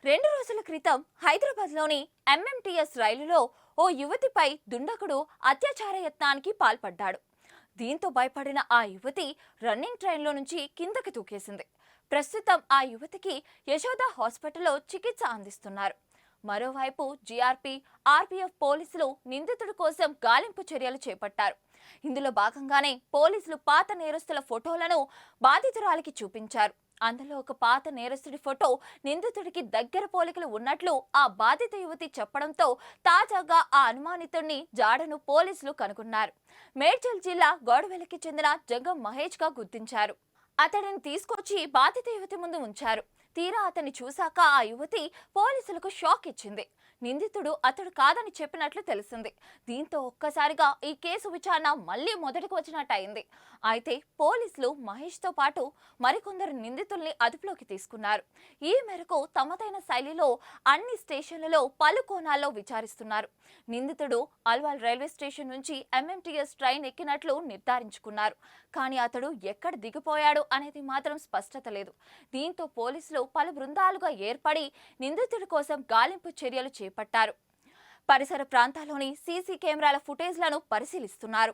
2 రోజుల క్రితం హైదరాబాద్లోని ఎంఎంటీఎస్ రైలులో ఓ యువతిపై దుండగుడు అత్యాచార యత్నానికి పాల్పడ్డాడు. దీంతో భయపడిన ఆ యువతి రన్నింగ్ ట్రైన్లో నుంచి కిందకి దూకేసింది. ప్రస్తుతం ఆ యువతికి యశోద హాస్పిటల్లో చికిత్స అందిస్తున్నారు. మరోవైపు జీఆర్పీ, ఆర్పీఎఫ్ పోలీసులు నిందితుడి కోసం గాలింపు చర్యలు చేపట్టారు. ఇందులో భాగంగానే పోలీసులు పాత నేరస్తుల ఫోటోలను బాధితురాలికి చూపించారు. అందులో ఒక పాత నేరస్తుడి ఫోటో నిందితుడికి దగ్గర పోలికలు ఉన్నట్లు ఆ బాధిత యువతి చెప్పడంతో తాజాగా ఆ అనుమానితుడిని జాడను పోలీసులు కనుగొన్నారు. మేడ్చల్ జిల్లా గోడవెల్లికి చెందిన జంగం మహేష్ గా గుర్తించారు. అతడిని తీసుకొచ్చి బాధిత యువతి ముందు ఉంచారు. తీరా అతన్ని చూశాక ఆ యువతి పోలీసులకు షాక్ ఇచ్చింది. నిందితుడు అతడు కాదని చెప్పినట్లు తెలిసింది. దీంతో ఒక్కసారిగా ఈ కేసు విచారణ మళ్లీ మొదటికి వచ్చినట్టయింది. అయితే పోలీసులు మహేష్ తో పాటు మరికొందరు నిందితుల్ని అదుపులోకి తీసుకున్నారు. ఈ మేరకు తమదైన శైలిలో అన్ని స్టేషన్లలో పలు కోణాల్లో విచారిస్తున్నారు. నిందితుడు అల్వాల్ రైల్వే స్టేషన్ నుంచి ఎంఎంటీఎస్ ట్రైన్ ఎక్కినట్లు నిర్ధారించుకున్నారు. కానీ అతడు ఎక్కడ దిగిపోయాడు అనేది మాత్రం స్పష్టత లేదు. దీంతో పోలీసులు పలు బృందాలుగా ఏర్పడి నిందితుడి కోసం గాలింపు చర్యలు చేపట్టారు. పరిసర ప్రాంతాల్లోని సీసీ కెమెరాల ఫుటేజ్లను పరిశీలిస్తున్నారు.